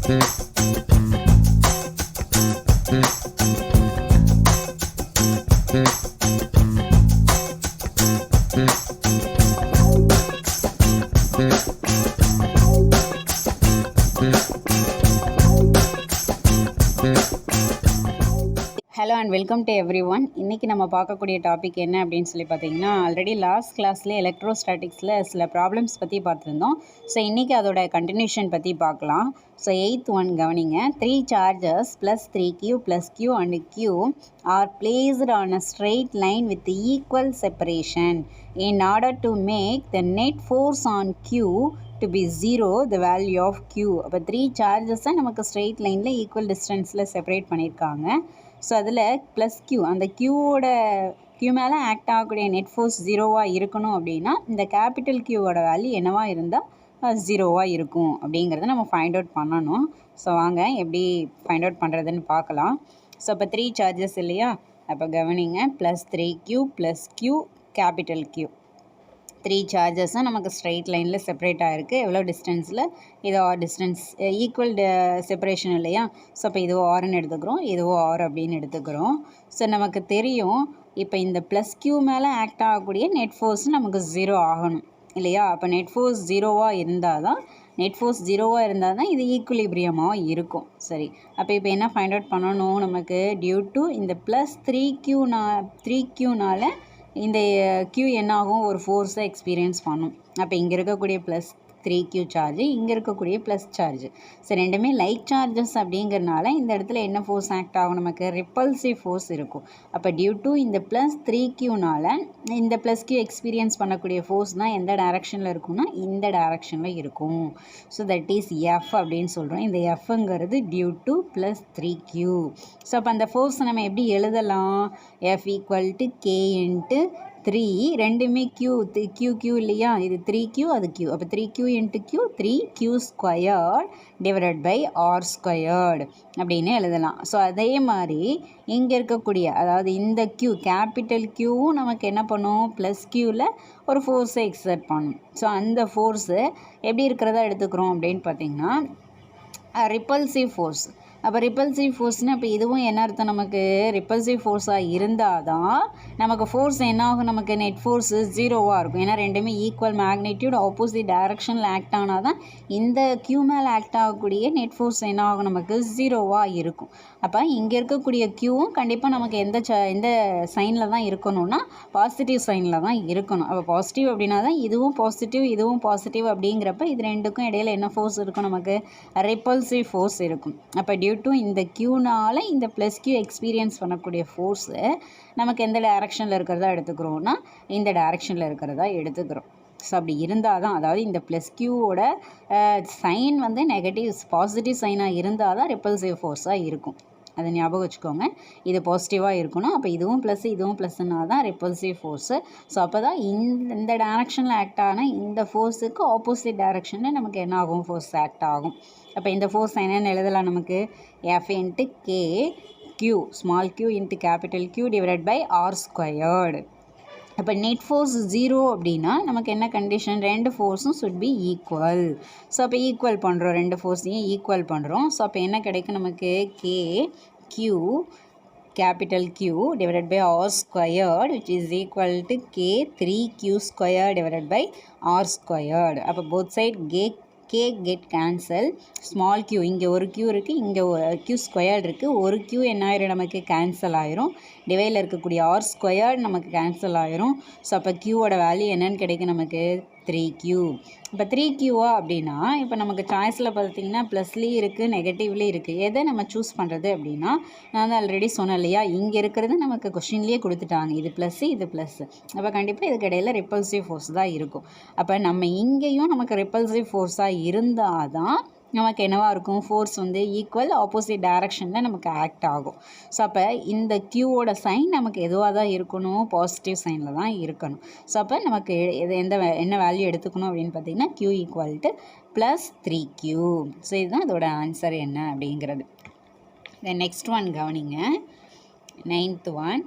Hello and welcome to every one. இன்றைக்கி நம்ம பார்க்கக்கூடிய டாபிக் என்ன அப்படின்னு சொல்லி பார்த்தீங்கன்னா, ஆல்ரெடி லாஸ்ட் கிளாஸில் எலக்ட்ரோஸ்டாட்டிக்ஸில் சில ப்ராப்ளம்ஸ் பற்றி பார்த்துருந்தோம். ஸோ இன்றைக்கி அதோட கண்டினியூஷன் பற்றி பார்க்கலாம். ஸோ 8th ஒன் கவனிங்க. 3 charges plus 3q plus q and q are placed on a straight line with equal separation. In order to make the net force on q to be 0, the value of q. அப்போ 3 charges நமக்கு straight லைனில் equal டிஸ்டன்ஸில் separate பண்ணியிருக்காங்க. So அதில் plus Q, அந்த க்யூவோட Q மேலே act ஆகக்கூடிய net force ஜீரோவாக இருக்கணும் அப்படின்னா இந்த கேபிட்டல் க்யூவோட வேல்யூ என்னவாக இருந்தால் ஜீரோவாக இருக்கும் அப்படிங்கிறத நம்ம ஃபைண்ட் அவுட் பண்ணணும். ஸோ வாங்க எப்படி ஃபைண்ட் அவுட் பண்ணுறதுன்னு பார்க்கலாம். ஸோ இப்போ 3 சார்ஜஸ் இல்லையா, அப்போ கவனிங்க. Plus 3q plus Q capital Q 3 சார்ஜஸும் நமக்கு ஸ்ட்ரெயிட் லைனில் செப்பரேட் ஆகிருக்கு. எவ்வளோ டிஸ்டன்ஸில்? இது டிஸ்டன்ஸ் ஈக்குவல் செப்பரேஷன் இல்லையா. ஸோ இப்போ இதுவோ ஆர்னு எடுத்துக்கிறோம், இதுவோ ஆர் அப்படின்னு எடுத்துக்கிறோம். ஸோ நமக்கு தெரியும் இப்போ இந்த ப்ளஸ் க்யூ மேலே ஆக்ட் ஆகக்கூடிய நெட் ஃபோர்ஸ் நமக்கு ஜீரோ ஆகணும் இல்லையா. அப்போ நெட் ஃபோர்ஸ் ஜீரோவாக இருந்தால் தான் இது ஈக்குலிபிரியமாக இருக்கும். சரி, அப்போ இப்போ என்ன ஃபைண்ட் அவுட் பண்ணணும் நமக்கு? டியூ டு இந்த ப்ளஸ் 3q இந்த q என்ன ஆகும்? ஒரு ஃபோர்ஸை எக்ஸ்பீரியன்ஸ் பண்ணும். அப்போ இங்கே இருக்கக்கூடிய ப்ளஸ் 3q சார்ஜ், இங்கே இருக்கக்கூடிய ப்ளஸ் சார்ஜ். ஸோ ரெண்டுமே லைக் சார்ஜஸ் அப்படிங்கிறனால இந்த இடத்துல என்ன ஃபோர்ஸ் ஆக்ட் ஆகும்? நமக்கு ரிப்பல்சிவ் ஃபோர்ஸ் இருக்கும். அப்போ டியூ டு இந்த ப்ளஸ் 3qனால இந்த ப்ளஸ் q எக்ஸ்பீரியன்ஸ் பண்ணக்கூடிய ஃபோர்ஸ் தான் எந்த டைரக்ஷனில் இருக்கும்னா இந்த டைரக்ஷனில் இருக்கும். ஸோ தட் இஸ் எஃப் அப்படின்னு சொல்கிறோம். இந்த எஃப்ங்கிறது due to plus 3q. So அப்போ அந்த ஃபோர்ஸ் நம்ம எப்படி எழுதலாம்? F equal to K into 3, ரெண்டுமே q இல்லையா, இது 3q அது q. அப்போ 3q into q 3q squared divided by r squared அப்படின்னு எழுதலாம். ஸோ அதே மாதிரி இங்கே இருக்கக்கூடிய அதாவது இந்த q கேபிட்டல் க்யூவும் நமக்கு என்ன பண்ணும்? ப்ளஸ் க்யூவில் ஒரு ஃபோர்ஸை எக்ஸர்ட் பண்ணும். ஸோ அந்த ஃபோர்ஸு எப்படி இருக்கிறதா எடுத்துக்கிறோம் அப்படின்னு பார்த்தீங்கன்னா ரிப்பல்சிவ் ஃபோர்ஸ். அப்போ ரிப்பல்சிவ் ஃபோர்ஸ்னால் இப்போ இதுவும் என்ன அர்த்தம்? நமக்கு ரிப்பல்சிவ் ஃபோர்ஸாக இருந்தால் தான் நமக்கு ஃபோர்ஸ் என்ன ஆகும்? நமக்கு நெட் ஃபோர்ஸு ஜீரோவாக இருக்கும். ஏன்னா ரெண்டுமே ஈக்குவல் மேக்னிடியூட் ஆப்போசிட் டைரக்ஷனில் ஆக்ட் ஆனால் தான் இந்த க்யூ மேலே ஆக்ட் ஆகக்கூடிய நெட் ஃபோர்ஸ் என்ன ஆகும்? நமக்கு ஜீரோவாக இருக்கும். அப்போ இங்கே இருக்கக்கூடிய க்யூவும் கண்டிப்பாக நமக்கு எந்த சைனில் தான் இருக்கணும்னா பாசிட்டிவ் சைனில் தான் இருக்கணும். அப்போ பாசிட்டிவ் அப்படின்னா தான் இதுவும் பாசிட்டிவ் அப்படிங்கிறப்ப இது ரெண்டுக்கும் இடையில் என்ன ஃபோர்ஸ் இருக்கும்? நமக்கு ரிப்பல்சிவ் ஃபோர்ஸ் இருக்கும். அப்போ டியூ டு இந்த க்யூனால் இந்த ப்ளஸ் க்யூ எக்ஸ்பீரியன்ஸ் பண்ணக்கூடிய ஃபோர்ஸு நமக்கு எந்த டைரக்ஷனில் இருக்கிறதா எடுத்துக்கிறோன்னா இந்த டைரக்ஷனில் இருக்கிறதா எடுத்துக்கிறோம். ஸோ அப்படி இருந்தால் தான், அதாவது இந்த ப்ளஸ் க்யூவோட சைன் வந்து பாசிட்டிவ் சைனாக இருந்தால் தான் ரிப்பல்சிவ் ஃபோர்ஸாக இருக்கும். அதை ஞாபகம் வச்சுக்கோங்க. இது பாசிட்டிவாக இருக்கணும். அப்போ இதுவும் ப்ளஸ்னா தான் ரிப்பல்சிவ் ஃபோர்ஸு. ஸோ அப்போ தான் இந்த டைரக்ஷனில் ஆக்ட் ஆன இந்த ஃபோர்ஸுக்கு ஆப்போசிட் டைரக்ஷனில் நமக்கு என்ன ஆகும்? ஃபோர்ஸ் ஆக்ட் ஆகும். அப்போ இந்த ஃபோர்ஸ் என்னென்னு எழுதலாம் நமக்கு? F into K Q small Q into capital Q divided by r squared. அப்போ நெட் ஃபோர்ஸ் 0 அப்படின்னா நமக்கு என்ன கண்டிஷன்? ரெண்டு ஃபோர்ஸும் சுட் பி ஈக்குவல். ஸோ அப்போ ஈக்குவல் பண்ணுறோம், ரெண்டு ஃபோர்ஸையும் ஈக்குவல் பண்ணுறோம். ஸோ அப்போ என்ன கிடைக்கும் நமக்கு? K Q capital Q divided by R squared which is equal to K 3Q squared divided by R squared. அப்போ both side K get cancel. small q இங்கே ஒரு q இருக்குது, இங்கே q squared இருக்குது. ஒரு q என்ன ஆயிரும்? நமக்கு கேன்சல் ஆயிரும். டிவைடில் இருக்கக்கூடிய R squared நமக்கு கேன்சல் ஆயிரும். ஸோ அப்போ க்யூவோட வேல்யூ என்னன்னு கிடைக்கும் நமக்கு? 3q. இப்போ 3qவா அப்படின்னா இப்போ நமக்கு சாய்ஸில் பார்த்திங்கன்னா ப்ளஸ்லேயும் இருக்குது, நெகட்டிவ்லேயும் இருக்குது. எதை நம்ம சூஸ் பண்ணுறது அப்படின்னா, நான் வந்து ஆல்ரெடி சொன்னேன் இல்லையா, இங்கே இருக்கிறது நமக்கு கொஷின்லேயே கொடுத்துட்டாங்க, இது ப்ளஸ்ஸு இது ப்ளஸ்ஸு. அப்போ கண்டிப்பாக இதுக்கு இடையில் ரிப்பல்சிவ் ஃபோர்ஸ் தான் இருக்கும். அப்போ நம்ம இங்கேயும் நமக்கு ரிப்பல்சிவ் ஃபோர்ஸாக இருந்தால் தான் நமக்கு என்னவாக இருக்கும்? ஃபோர்ஸ் வந்து ஈக்குவல் ஆப்போசிட் டைரக்ஷனில் நமக்கு ஆக்ட் ஆகும். ஸோ அப்போ இந்த க்யூவோட சைன் நமக்கு எதுவாக தான் இருக்கணும்? பாசிட்டிவ் சைனில் தான் இருக்கணும். ஸோ அப்போ நமக்கு என்ன வேல்யூ எடுத்துக்கணும் அப்படின்னு பார்த்தீங்கன்னா Q equal to plus 3q. So இதுதான் இதோட ஆன்சர் என்ன அப்படிங்கிறது. நெக்ஸ்ட் ஒன் கவனிங்க. 9th one.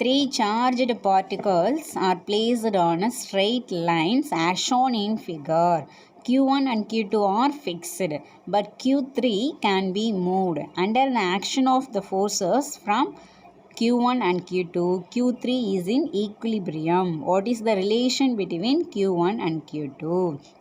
3 charged particles are placed on a straight lines as shown in figure. Q1 and Q2 are fixed, but Q3 can be moved under the action of the forces from Q1 and Q2. Q3 is in equilibrium. What is the relation between Q1 and Q2?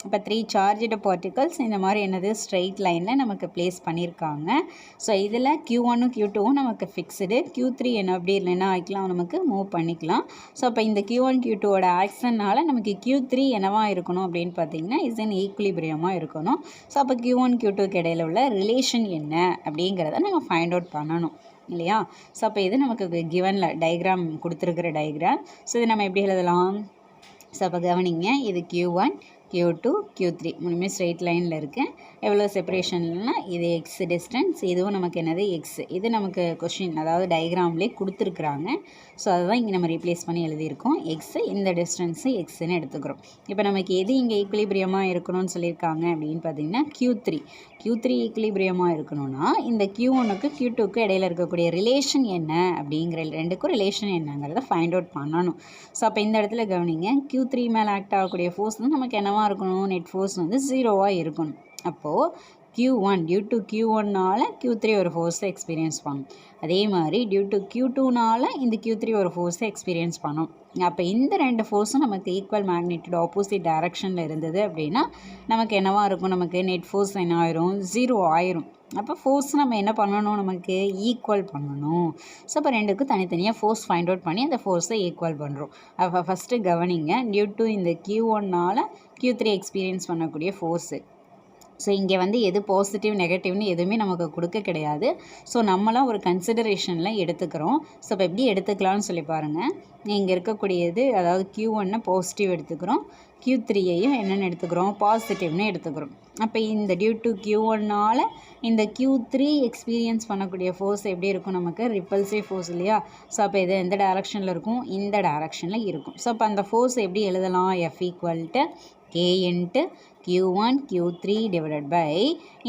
இப்போ 3 charged particles இந்த மாதிரி என்னது straight லைனில் நமக்கு place பண்ணியிருக்காங்க. So இதில் Q1 Q2 நமக்கு fixed, Q3 என்ன அப்படி இல்லைன்னா ஆகிக்கலாம், நமக்கு மூவ் பண்ணிக்கலாம். ஸோ அப்போ இந்த Q1 Q2ஓட ஆக்ஷனால் நமக்கு Q3 என்னவா இருக்கணும் அப்படின்னு பார்த்தீங்கன்னா இஸ் இன் ஈக்குலிபிரியமாக இருக்கணும். ஸோ அப்போ Q1 Q2க்கு இடையில உள்ள ரிலேஷன் என்ன அப்படிங்கிறத நம்ம ஃபைண்ட் அவுட் பண்ணணும் இல்லையா. ஸோ அப்போ இது நமக்கு கிவனில் டயக்ராம் கொடுத்துருக்குற டயக்ராம். ஸோ இது நம்ம எப்படி எழுதலாம்? ஸோ அப்போ கவனிங்க, இது Q1 Q2 Q3 மூணுமே ஸ்ட்ரெயிட் லைனில் இருக்குது. எவ்வளோ செப்பரேஷன்னா இது எக்ஸ் டிஸ்டன்ஸ், இதுவும் நமக்கு என்னது எக்ஸ். இது நமக்கு கொஷின் அதாவது டயக்ராம்லேயே கொடுத்துருக்குறாங்க. ஸோ அதுதான் இங்கே நம்ம ரீப்ளேஸ் பண்ணி எழுதியிருக்கோம். எக்ஸு இந்த டிஸ்டன்ஸு எக்ஸுன்னு எடுத்துக்கிறோம். இப்போ நமக்கு எது இங்கே ஈக்குலிபிரியமாக இருக்கணும்னு சொல்லியிருக்காங்க அப்படின்னு பார்த்தீங்கன்னா Q3 ஈக்குலிபிரியமாக இருக்கணும்னா இந்த Q1க்கு Q2க்கு இடையில இருக்கக்கூடிய ரிலேஷன் என்ன அப்படிங்கிற ரெண்டுக்கும் ரிலேஷன் என்னங்கிறத ஃபைண்ட் அவுட் பண்ணணும். ஸோ அப்போ இந்த இடத்துல கவனிங்க, Q3 மேலே ஆக்ட் ஆகக்கூடிய ஃபோர்ஸ் வந்து நமக்கு என்னவாக இருக்கணும்? நெட் ஃபோர்ஸ் வந்து 0வாக இருக்கணும். அப்போது Q1 டியூ டு Q1னால் Q3 ஒரு ஃபோர்ஸை எக்ஸ்பீரியன்ஸ் பண்ணும். அதே மாதிரி டியூ டு Q2னால் இந்த Q3 ஒரு ஃபோர்ஸை எக்ஸ்பீரியன்ஸ் பண்ணும். அப்போ இந்த ரெண்டு ஃபோர்ஸும் நமக்கு ஈக்குவல் மேக்னிடியூட் ஆப்போசிட் டைரக்ஷனில் இருந்தது அப்படின்னா நமக்கு என்னவாக இருக்கும்? நமக்கு நெட் ஃபோர்ஸ் என்ன ஆயிரும்? 0 ஆயிரும். அப்போ ஃபோர்ஸ் நம்ம என்ன பண்ணணும்? நமக்கு ஈக்குவல் பண்ணணும். ஸோ அப்போ ரெண்டுக்கும் தனித்தனியாக ஃபோர்ஸ் ஃபைண்ட் அவுட் பண்ணி அந்த ஃபோர்ஸை ஈக்குவல் பண்ணுறோம். அப்போ ஃபஸ்ட்டு கவனிங்க, டியூ டு இந்த Q1னால் Q3 எக்ஸ்பீரியன்ஸ் பண்ணக்கூடிய ஃபோர்ஸு. ஸோ இங்கே வந்து எது பாசிட்டிவ் நெகட்டிவ்னு எதுவுமே நமக்கு கொடுக்க கிடையாது. ஸோ நம்மளாம் ஒரு கன்சிடரேஷனில் எடுத்துக்கிறோம். ஸோ இப்போ எப்படி எடுத்துக்கலாம்னு சொல்லி பாருங்கள். இங்கே இருக்கக்கூடியது அதாவது Q1 பாசிட்டிவ் எடுத்துக்கிறோம், Q3யையும் என்னென்னு எடுத்துக்கிறோம்? பாசிட்டிவ்னு எடுத்துக்கிறோம். அப்போ இந்த டியூ டு Q1னால் இந்த Q3 எக்ஸ்பீரியன்ஸ் பண்ணக்கூடிய ஃபோர்ஸ் எப்படி இருக்கும்? நமக்கு ரிப்பல்சிவ் ஃபோர்ஸ் இல்லையா. ஸோ அப்போ இது எந்த டைரக்ஷனில் இருக்கும்? இந்த டைரக்ஷனில் இருக்கும். ஸோ அப்போ அந்த ஃபோர்ஸ் எப்படி எழுதலாம்? F = K into Q1 Q3 divided by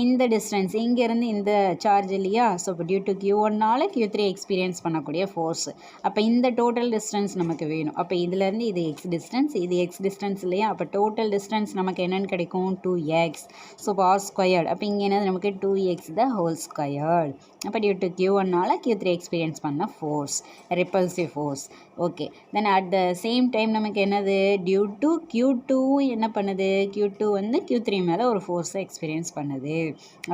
இந்த டிஸ்டன்ஸ் இங்கேருந்து இந்த சார்ஜ் இல்லையா. ஸோ இப்போ டியூ டு Q1னால் Q3 எக்ஸ்பீரியன்ஸ் பண்ணக்கூடிய ஃபோர்ஸ். அப்போ இந்த டோட்டல் டிஸ்டன்ஸ் நமக்கு வேணும். அப்போ இதுலேருந்து இது எக்ஸ் டிஸ்டன்ஸ், இது எக்ஸ் டிஸ்டன்ஸ் இல்லையா. அப்போ டோட்டல் டிஸ்டன்ஸ் நமக்கு என்னென்னு கிடைக்கும்? 2x. ஸோ இப்போ r ஸ்கொயர்டு. அப்போ இங்கே என்னது நமக்கு 2x த ஹோல் ஸ்கொயர்டு. அப்போ டியூ டு Q1னால் Q3 எக்ஸ்பீரியன்ஸ் பண்ண force, repulsive force. Okay, then at the same time நமக்கு என்னது? டியூ டு Q2 என்ன பண்ணுது? Q2 வந்து Q3 மேலே ஒரு ஃபோர்ஸை எக்ஸ்பீரியன்ஸ் பண்ணுது.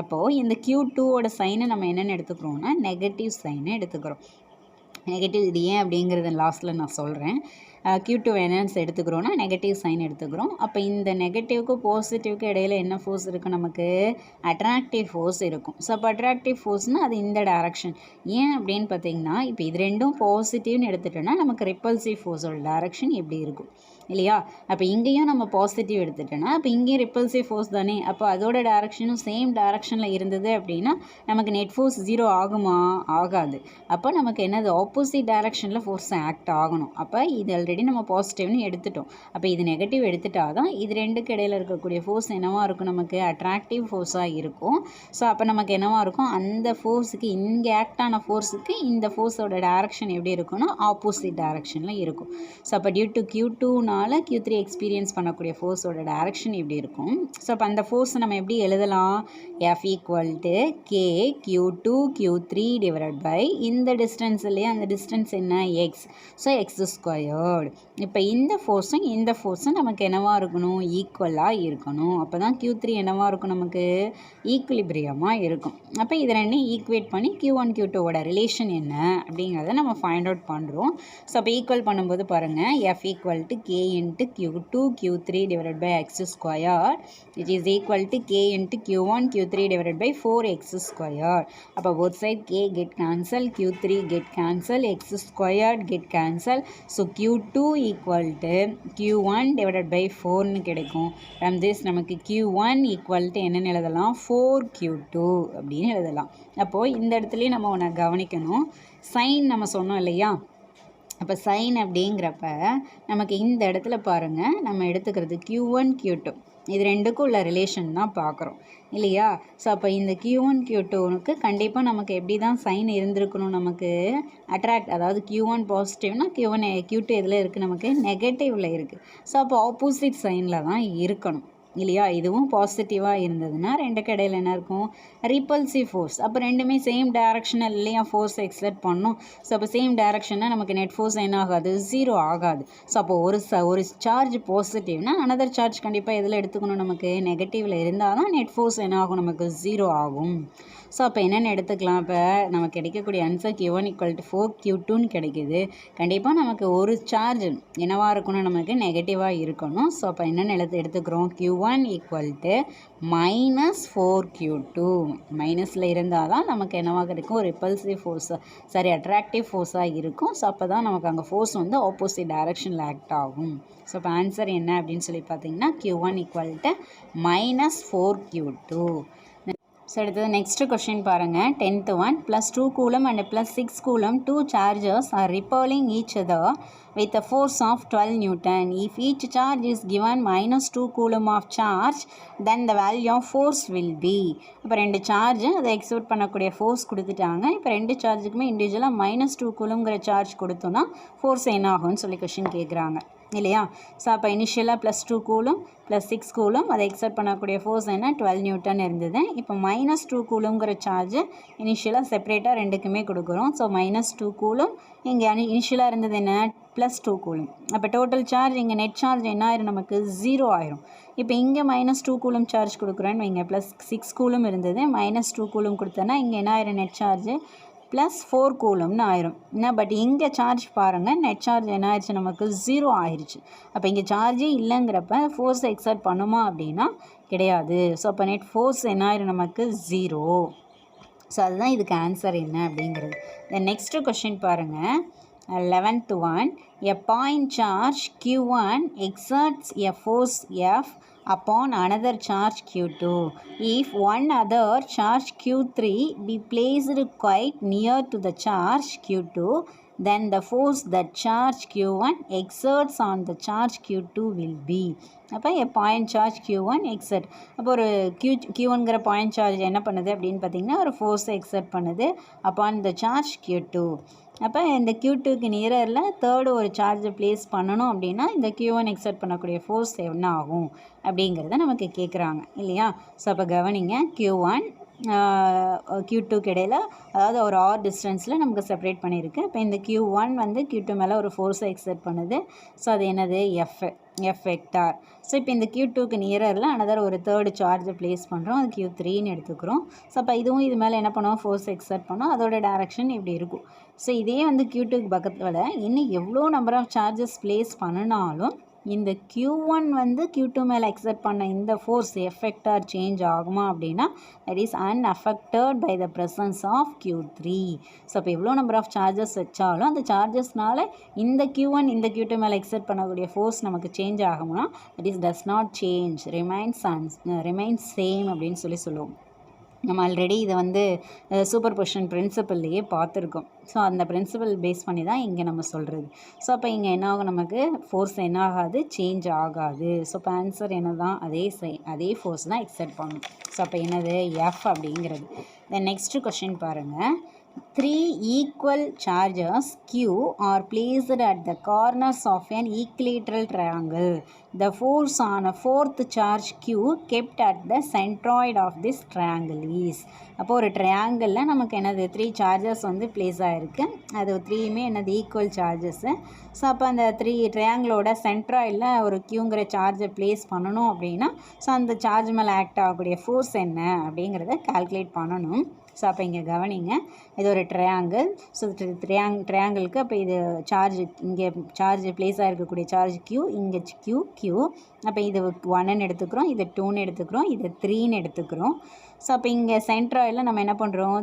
அப்போது இந்த Q2ஓட சைனை நம்ம என்னென்னு எடுத்துக்கிறோம்னா நெகட்டிவ் சைனை எடுத்துக்கிறோம். நெகட்டிவ் இது ஏன் அப்படிங்கிறத லாஸ்ட்டில் நான் சொல்கிறேன். Q2 என்னன்னு எடுத்துக்கிறோன்னா நெகட்டிவ் சைன் எடுத்துக்கிறோம். அப்போ இந்த நெகட்டிவ்க்கு பாசிட்டிவ்க்கு இடையில என்ன ஃபோர்ஸ் இருக்குது? நமக்கு அட்ராக்டிவ் ஃபோர்ஸ் இருக்கும். ஸோ அப்போ அட்ராக்டிவ் ஃபோர்ஸ்னால் அது இந்த டைரக்ஷன். ஏன் அப்படின்னு பார்த்தீங்கன்னா இப்போ இது ரெண்டும் பாசிட்டிவ்னு எடுத்துட்டோன்னா நமக்கு ரிப்பல்சிவ் ஃபோர்ஸோட டைரக்ஷன் எப்படி இருக்கும் இல்லையா. அப்போ இங்கேயும் நம்ம பாசிட்டிவ் எடுத்துட்டோன்னா அப்போ இங்கேயும் ரிப்பல்சிவ் ஃபோர்ஸ் தானே. அப்போ அதோட டைரக்ஷனும் சேம் டைரக்ஷனில் இருந்தது அப்படின்னா நமக்கு நெட் ஃபோர்ஸ் 0 ஆகுமா? ஆகாது. அப்போ நமக்கு என்னது? ஆப்போசிட் டைரக்ஷனில் ஃபோர்ஸ் ஆக்ட் ஆகணும். அப்போ இது ஆல்ரெடி நம்ம பாசிட்டிவ்னு எடுத்துட்டோம். அப்போ இது நெகட்டிவ் எடுத்துட்டா தான் இது ரெண்டுக்கு இடையில இருக்கக்கூடிய ஃபோர்ஸ் என்னவாக இருக்கும்? நமக்கு அட்ராக்டிவ் ஃபோர்ஸாக இருக்கும். ஸோ அப்போ நமக்கு என்னவாக இருக்கும்? அந்த ஃபோர்ஸுக்கு இங்கே ஆக்ட் ஆன ஃபோர்ஸுக்கு இந்த ஃபோர்ஸோட டைரக்ஷன் எப்படி இருக்குன்னா ஆப்போசிட் டைரக்ஷனில் இருக்கும். ஸோ அப்போ டியூ டு Q2னால் Q3 எக்ஸ்பீரியன்ஸ் பண்ணக்கூடிய ஃபோர்ஸோட டைரக்ஷன் இப்படி இருக்கும். ஸோ அப்போ அந்த ஃபோர்ஸை நம்ம எப்படி எழுதலாம்? F = K Q2 Q3 divided by இந்த டிஸ்டன்ஸ் இல்லையா, அந்த டிஸ்டன்ஸ் என்ன? எக்ஸ். So x squared. இப்போ இந்த ஃபோர்ஸும் நமக்கு என்னவாக இருக்கணும்? ஈக்குவலாக இருக்கணும். அப்போ தான் Q3 என்னவாக இருக்கும்? நமக்கு ஈக்குலிபிரியமாக இருக்கும். அப்போ இது ரெண்டையும் ஈக்குவேட் பண்ணி Q1 Q2ஓட ரிலேஷன் என்ன அப்படிங்கிறத நம்ம ஃபைண்ட் அவுட் பண்ணுறோம். ஸோ அப்போ ஈக்குவல் பண்ணும்போது பாருங்கள், F = K into Q2 Q3 divided by x square, which is equal to K into Q1 Q3 divided by 4x square. அப்போ both side K get cancel, Q3 get cancel, x squared get cancel. So Q2 equal to Q1 divided by 4னு கிடைக்கும். From this நமக்கு Q1 equal to என்னன்னு எழுதலாம்? 4Q2 அப்படின்னு எழுதலாம். அப்போது இந்த இடத்துலையும் நம்ம ஒன்று கவனிக்கணும். சைன் நம்ம சொன்னோம் இல்லையா. அப்போ சைன் அப்படிங்கிறப்ப நமக்கு இந்த இடத்துல பாருங்கள், நம்ம எடுத்துக்கிறது Q1 Q2 இது ரெண்டுக்கும் உள்ள ரிலேஷன் தான் பார்க்குறோம் இல்லையா. ஸோ அப்போ இந்த Q1 Q2னுக்கு கண்டிப்பாக நமக்கு எப்படி தான் சைன் இருந்திருக்கணும்? நமக்கு அட்ராக்ட், அதாவது Q1 பாசிட்டிவ்னா Q2 எதில் இருக்குது? நமக்கு நெகட்டிவில் இருக்குது. ஸோ அப்போ ஆப்போசிட் சைனில் தான் இருக்கணும் இல்லையா? இதுவும் பாசிட்டிவாக இருந்ததுன்னா ரெண்டுக்கு இடையில என்ன இருக்கும்? Repulsive force. அப்போ ரெண்டுமே சேம் டைரக்ஷனில் இல்லையா ஃபோர்ஸ் எக்ஸர்ட் பண்ணும். ஸோ அப்போ சேம் டைரக்ஷன்னா நமக்கு நெட் ஃபோர்ஸ் என்ன ஆகாது? 0 ஆகாது. ஸோ அப்போ ஒரு சார்ஜ் பாசிட்டிவ்னா அனதர் சார்ஜ் கண்டிப்பாக எதில் எடுத்துக்கணும்? நமக்கு நெகட்டிவில் இருந்தால் தான் நெட் ஃபோர்ஸ் என்ன ஆகும்? நமக்கு 0 ஆகும். ஸோ அப்போ என்னென்னு எடுத்துக்கலாம்? இப்போ நமக்கு கிடைக்கக்கூடிய ஆன்சர் Q1 = 4Q2ன்னு கிடைக்குது. கண்டிப்பாக நமக்கு ஒரு சார்ஜ் என்னவாக இருக்கணும்? நமக்கு நெகட்டிவாக இருக்கணும். ஸோ அப்போ என்னென்னு எடுத்துக்கிறோம்? Q1 = -4Q2. மைனஸில் இருந்தால் தான் நமக்கு என்னவாக இருக்கும்? ரிப்பல்சிவ் ஃபோர்ஸாக அட்ராக்டிவ் ஃபோர்ஸாக இருக்கும். ஸோ அப்போ தான் நமக்கு அங்கே ஃபோர்ஸ் வந்து ஆப்போசிட் டைரக்ஷனில் ஆக்ட் ஆகும். ஸோ இப்போ ஆன்சர் என்ன அப்படின்னு சொல்லி பார்த்தீங்கன்னா Q1 = -4Q2. ஸோ அடுத்தது நெக்ஸ்ட் கொஷின் பாருங்கள். 10th one, +2 coulomb and +6 coulomb, two charges are repelling each other with a force of 12 Newton. If each charge is given -2 coulomb of charge, then the value of force will be. இப்போ ரெண்டு charge அதை exert பண்ணக்கூடிய force கொடுத்துட்டாங்க. இப்போ ரெண்டு சார்ஜுக்குமே இண்டிவிஜுவலாக -2 coulombங்கிற charge கொடுத்தோன்னா force என்ன ஆகும்னு சொல்லி கொஷின் கேட்குறாங்க இல்லையா? ஸோ அப்போ இனிஷியலாக +2 coulomb +6 coulomb அதை எக்ஸர்ட் பண்ணக்கூடிய ஃபோர்ஸ் என்ன? 12 Newton இருந்தது. இப்போ -2 coulomங்கிற சார்ஜ் இனிஷியலாக செப்பரேட்டாக ரெண்டுக்குமே கொடுக்குறோம். ஸோ -2 coulomb இங்கே இனிஷியலாக இருந்தது என்ன? +2 coulomb. அப்போ டோட்டல் சார்ஜ் இங்கே நெட் சார்ஜ் என்ன ஆயிரும்? நமக்கு 0 ஆயிரும். இப்போ இங்கே -2 coulomb சார்ஜ் கொடுக்குறேன்னு வைங்க. +6 coulomb இருந்தது, -2 coulomb கொடுத்தேன்னா இங்கே என்ன ஆயிரும்? நெட் சார்ஜ் +4 coulombனு ஆயிரும். என்ன பட் இங்கே சார்ஜ் பாருங்கள், நெட் சார்ஜ் என்ன ஆயிடுச்சு? நமக்கு 0 ஆயிடுச்சு. அப்போ இங்கே சார்ஜே இல்லைங்கிறப்ப ஃபோர்ஸ் எக்ஸர்ட் பண்ணுமா அப்படின்னா கிடையாது. ஸோ அப்போ நெட் ஃபோர்ஸ் என்ன ஆயிரும்? நமக்கு 0. ஸோ அதுதான் இதுக்கு ஆன்சர் என்ன அப்படிங்கிறது. தென் நெக்ஸ்ட் கொஷின் பாருங்கள். 11th one, a point charge Q1 exerts a force F upon another charge Q2. If one other charge Q3 be placed quite near to the charge Q2, then the force that charge Q1 exerts on the charge Q2 will be. அப்போ point charge Q1 exert. அப்போ ஒரு Q1ங்கிற point charge என்ன பண்ணுது அப்படின்னு பார்த்தீங்கன்னா ஒரு ஃபோர்ஸை exert பண்ணுது அப்பான் த சார்ஜ் Q2. அப்போ இந்த Q2க்கு நியரில் தேர்டு ஒரு சார்ஜை ப்ளேஸ் பண்ணணும் அப்படின்னா இந்த Q1 எக்ஸர்ட் பண்ணக்கூடிய ஃபோர்ஸ் என்ன ஆகும் அப்படிங்கிறத நமக்கு கேட்குறாங்க இல்லையா? ஸோ அப்போ கவனிங்க, Q1 Q2க்கு இடையில் அதாவது ஒரு ஆர் டிஸ்டன்ஸில் நமக்கு செப்பரேட் பண்ணியிருக்கு. இப்போ இந்த Q1 வந்து Q2 மேலே ஒரு ஃபோர்ஸை எக்ஸர்ட் பண்ணுது. ஸோ அது என்னது? F vector. ஸோ இப்போ இந்த Q2க்கு நியரில் அனதர் ஒரு தேர்டு சார்ஜை ப்ளேஸ் பண்ணுறோம். அது Q3ன்னு எடுத்துக்கிறோம். ஸோ அப்போ இதுவும் இது மேலே என்ன பண்ணுவோம்? ஃபோர்ஸ் எக்ஸர்ட் பண்ணோம். அதோட டைரக்ஷன் இப்படி இருக்கும். ஸோ இதே வந்து Q2க்கு பக்கத்தில் இன்னும் எவ்வளோ நம்பர் ஆஃப் சார்ஜஸ் ப்ளேஸ் பண்ணினாலும் இந்த Q1 வந்து Q2 மேலே எக்ஸர்ட் பண்ண இந்த ஃபோர்ஸ் எஃபெக்டார் சேஞ்ச் ஆகுமா அப்படின்னா that is unaffected by the presence of Q3. So அப்போ எவ்வளோ நம்பர் ஆஃப் சார்ஜஸ் வச்சாலும் அந்த சார்ஜஸ்னால இந்த Q1 இந்த Q2 மேலே எக்ஸர்ட் பண்ணக்கூடிய ஃபோர்ஸ் நமக்கு சேஞ்ச் ஆகும்னா that is does not change, remains same அப்படின்னு சொல்லுவோம். நம்ம ஆல்ரெடி இதை வந்து சூப்பர் பொசிஷன் பிரின்சிபல்லையே பார்த்துருக்கோம். ஸோ அந்த பிரின்சிபல் பேஸ் பண்ணி தான் இங்கே நம்ம சொல்கிறது. ஸோ அப்போ இங்கே என்ன ஆகும்? நமக்கு ஃபோர்ஸ் என்ன ஆகாது? சேஞ்ச் ஆகாது. ஸோ இப்போ ஆன்சர் என்ன தான்? அதே ஃபோர்ஸ் தான் எக்ஸர்ட் பண்ணணும். ஸோ அப்போ என்னது? எஃப் அப்படிங்கிறது. தென் நெக்ஸ்ட் கொஷின் பாருங்கள். 3 equal charges Q are placed at the corners of an equilateral triangle. The force on a fourth charge Q kept at the centroid of this triangle is. அப்போ ஒரு ட்ரையாங்கிளில் நமக்கு என்னது? 3 charges வந்து place ஆகிருக்கு. அது 3மே என்னது? Equal charges. So அப்போ அந்த 3 ட்ரையாங்கிளோட சென்ட்ராய்டில் ஒரு Qங்கிற சார்ஜை ப்ளேஸ் பண்ணணும் அப்படின்னா ஸோ அந்த சார்ஜ் மேலே ஆக்ட் ஆகக்கூடிய ஃபோர்ஸ் என்ன அப்படிங்கிறத கால்குலேட் பண்ணணும். ஸோ அப்போ இங்கே கவனிங்க, இது ஒரு ட்ரையாங்கிள். ஸோ ட்ரையாங்கிளுக்கு அப்போ இது சார்ஜ் இங்கே சார்ஜ் ப்ளேஸ் ஆகிருக்கக்கூடிய சார்ஜ் Q, இங்கே Q. அப்போ இது 1ன்னு எடுத்துக்கிறோம், இது 2ன்னு எடுத்துக்கிறோம், இது 3ன்னு எடுத்துக்கிறோம். ஸோ அப்போ இங்கே சென்ட்ராய்டில் நம்ம என்ன பண்ணுறோம்?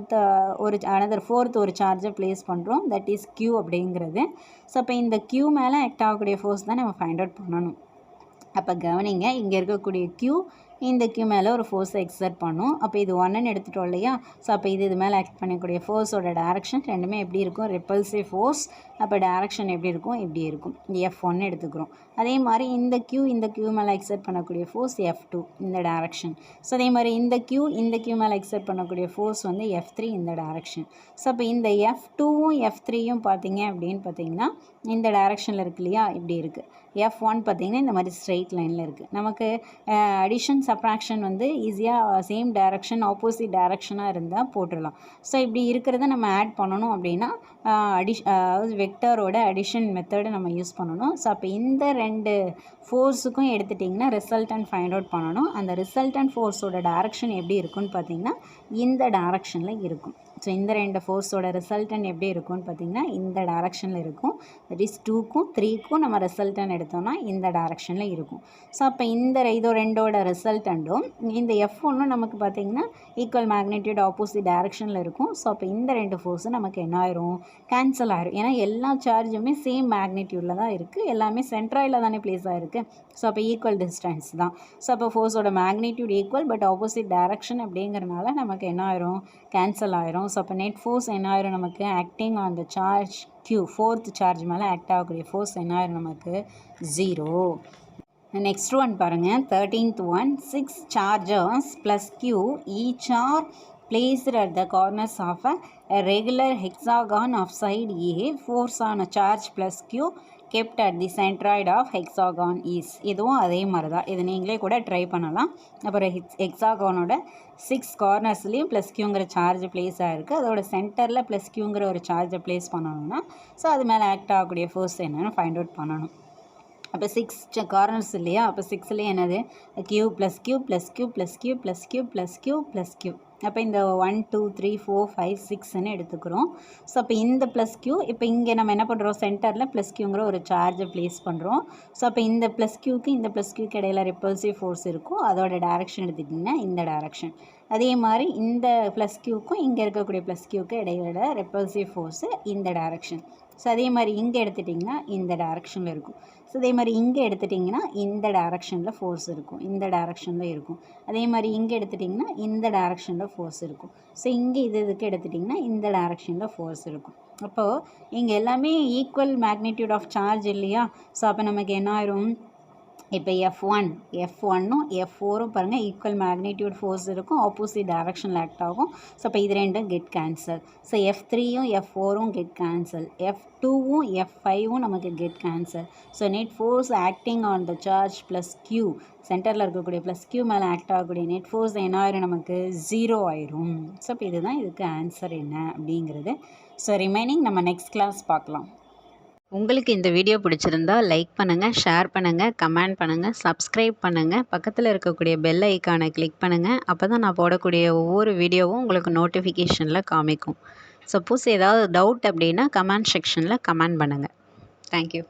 அனதர் ஃபோர்த் ஒரு சார்ஜை ப்ளேஸ் பண்ணுறோம், தட் இஸ் Q அப்படிங்கிறது. ஸோ அப்போ இந்த Q மேலே ஆக்ட் ஆகக்கூடிய ஃபோர்ஸ் தான் நம்ம ஃபைண்ட் அவுட் பண்ணணும். அப்போ கவனிங்க, இங்கே இருக்கக்கூடிய Q இந்த Q மேலே ஒரு ஃபோர்ஸை எக்ஸர்ட் பண்ணும். அப்போ இது 1ன்னு எடுத்துட்டோம் இல்லையா? ஸோ அப்போ இது மேலே ஆக்ட் பண்ணக்கூடிய ஃபோர்ஸோட டைரக்ஷன் ரெண்டுமே எப்படி இருக்கும்? Repulsive force. அப்போ டைரக்ஷன் எப்படி இருக்கும்? இப்படி இருக்கும். F1 எடுத்துக்கிறோம். அதே மாதிரி இந்த Q மேலே எக்ஸர்ட் பண்ணக்கூடிய ஃபோர்ஸ் F2 இந்த டைரக்ஷன். ஸோ அதே மாதிரி இந்த Q மேலே எக்ஸர்ட் பண்ணக்கூடிய ஃபோர்ஸ் வந்து F3 இந்த டைரக்ஷன். ஸோ அப்போ இந்த F2வும் F3யும் பார்த்தீங்க அப்படின்னு பார்த்தீங்கன்னா இந்த டைரக்ஷனில் இருக்கு இல்லையா? இப்படி இருக்குது. F1 பார்த்திங்கன்னா இந்த மாதிரி ஸ்ட்ரெயிட் லைனில் இருக்குது. நமக்கு அடிஷன் சப்ராக்ஷன் வந்து ஈஸியாக சேம் டைரக்ஷன் ஆப்போசிட் டைரக்ஷனாக இருந்தால் போட்டுடலாம். ஸோ இப்படி இருக்கிறத நம்ம ஆட் பண்ணணும் அப்படின்னா அதாவது வெக்டரோட அடிஷன் மெத்தடை நம்ம யூஸ் பண்ணணும். ஸோ அப்போ இந்த 2 ஃபோர்ஸுக்கும் எடுத்துட்டிங்கன்னா ரிசல்டன்ட் ஃபைண்ட் அவுட் பண்ணணும். அந்த ரிசல்டன்ட் ஃபோர்ஸோட டைரக்ஷன் எப்படி இருக்குன்னு பார்த்திங்கன்னா இந்த டைரக்ஷனில் இருக்கும். ஸோ இந்த 2 ஃபோர்ஸோட ரிசல்டன் எப்படி இருக்கும்னு பார்த்திங்கன்னா இந்த டைரக்ஷனில் இருக்கும். தட் இஸ் 2க்கும் 3க்கும் நம்ம ரிசல்டன் எடுத்தோம்னா இந்த டைரக்ஷனில் இருக்கும். ஸோ அப்போ இதோ 2ஓட ரிசல்டண்டும் இந்த F1 நமக்கு பார்த்திங்கன்னா ஈக்குவல் மேக்னிடியூட் ஆப்போசிட் டைரக்ஷனில் இருக்கும். ஸோ அப்போ இந்த 2 ஃபோர்ஸும் நமக்கு என்ன ஆயிரும், கேன்சல் ஆயிரும். ஏன்னா எல்லா சார்ஜுமே சேம் மேக்னிடியூடில் தான் இருக்குது, எல்லாமே சென்ட்ராயில் தானே பிளேஸ் ஆகிருக்கு. ஸோ அப்போ ஈக்குவல் டிஸ்டன்ஸ் தான். ஸோ அப்போ ஃபோர்ஸோட magnitude equal but opposite direction அப்படிங்கிறனால நமக்கு என்ன ஆயிரும், கேன்சல் ஆயிரும். ஸோ அப்போ நெட் ஃபோர்ஸ் என்ன ஆயிரும் நமக்கு, acting on the charge Q, 4th charge மேலே ஆக்ட் ஆகக்கூடிய ஃபோர்ஸ் என்ன ஆயிரும் நமக்கு 0. நெக்ஸ்ட் ஒன் பாருங்கள், 13th one, 6 charges plus Q each are placed at the corners of a regular hexagon of side A. Force on a charge plus Q kept at the centroid of hexagon is. இதுவும் அதே மாதிரி தான், இது நீங்களே கூட try பண்ணலாம். அப்புறம் ஹெக்ஸாகானோட 6 கார்னர்ஸ்லேயும் plus கியூங்கிற charge place ஆகிருக்கு. அதோட சென்டரில் ப்ளஸ் கியூங்கிற ஒரு சார்ஜை பிளேஸ் பண்ணணும்னா ஸோ அது மேலே ஆக்ட் ஆகக்கூடிய ஃபோர்ஸ் என்னென்னு ஃபைண்ட் அவுட் பண்ணணும். அப்போ 6 கார்னர்ஸ் இல்லையா, அப்போ 6லேயே என்னது Q plus Q plus Q plus Q plus Q plus Q plus Q. அப்போ இந்த 1 2 3 4 5 6ன்னு எடுத்துக்கிறோம். ஸோ அப்போ இந்த ப்ளஸ் கியூ இப்போ இங்கே நம்ம என்ன பண்ணுறோம், சென்டரில் ப்ளஸ் கியூங்கிற ஒரு சார்ஜை ப்ளேஸ் பண்ணுறோம். ஸோ அப்போ இந்த ப்ளஸ் கியூக்கு இந்த ப்ளஸ் கியூக்கு இடையில ரிப்பல்சிவ் ஃபோர்ஸ் இருக்கும், அதோட டைரக்ஷன் எடுத்துக்கிட்டிங்கன்னா இந்த டைரக்ஷன். அதே மாதிரி இந்த ப்ளஸ் கியூக்கும் இங்கே இருக்கக்கூடிய ப்ளஸ் கியூக்கு இடையில ரிப்பல்சிவ் ஃபோர்ஸு இந்த டைரக்ஷன். ஸோ அதே மாதிரி இங்கே எடுத்துட்டிங்கன்னா இந்த டைரக்ஷனில் இருக்கும். ஸோ அதே மாதிரி இங்கே எடுத்துட்டிங்கன்னா இந்த டைரக்ஷனில் ஃபோர்ஸ் இருக்கும், இந்த டைரக்ஷனில் இருக்கும். அதே மாதிரி இங்கே எடுத்துட்டிங்கன்னா இந்த டைரக்ஷனில் ஃபோர்ஸ் இருக்கும். ஸோ இங்கே இதுக்கு எடுத்துட்டிங்கன்னா இந்த டைரக்ஷனில் ஃபோர்ஸ் இருக்கும். அப்போது இங்கே எல்லாமே ஈக்குவல் மேக்னிடியூட் ஆஃப் சார்ஜ் இல்லையா. ஸோ அப்போ நமக்கு என்ன ஆயிரும், இப்போ F1ம் F4ம் பாருங்கள் ஈக்குவல் மேக்னிடியூட் ஃபோர்ஸ் இருக்கும், ஆப்போசிட் டைரக்ஷனில் ஆக்ட் ஆகும். ஸோ அப்போ இது ரெண்டும் கெட் கேன்சல். ஸோ F3யும் F4ம் கெட் கேன்சல், F2ம் F5ம் நமக்கு get cancel. So net force acting on the charge plus Q, சென்டரில் இருக்கக்கூடிய ப்ளஸ் கியூ மேலே ஆக்ட் ஆகக்கூடிய நெட் ஃபோர்ஸ் என்ன ஆயிரும் நமக்கு 0 ஆயிரும். ஸோ இப்போ இதுதான் இதுக்கு ஆன்சர் என்ன அப்படிங்கிறது. ஸோ ரிமைனிங் நம்ம நெக்ஸ்ட் கிளாஸ் பார்க்கலாம். உங்களுக்கு இந்த வீடியோ பிடிச்சிருந்தா லைக் பண்ணுங்கள், ஷேர் பண்ணுங்கள், கமெண்ட் பண்ணுங்கள், சப்ஸ்கிரைப் பண்ணுங்கள், பக்கத்தில் இருக்கக்கூடிய பெல் ஐக்கானை கிளிக் பண்ணுங்கள். அப்போ தான் நான் போடக்கூடிய ஒவ்வொரு வீடியோவும் உங்களுக்கு நோட்டிஃபிகேஷனில் காமிக்கும். சப்போஸ் ஏதாவது டவுட் அப்படின்னா கமெண்ட் செக்ஷனில் கமெண்ட் பண்ணுங்கள். தேங்க்யூ.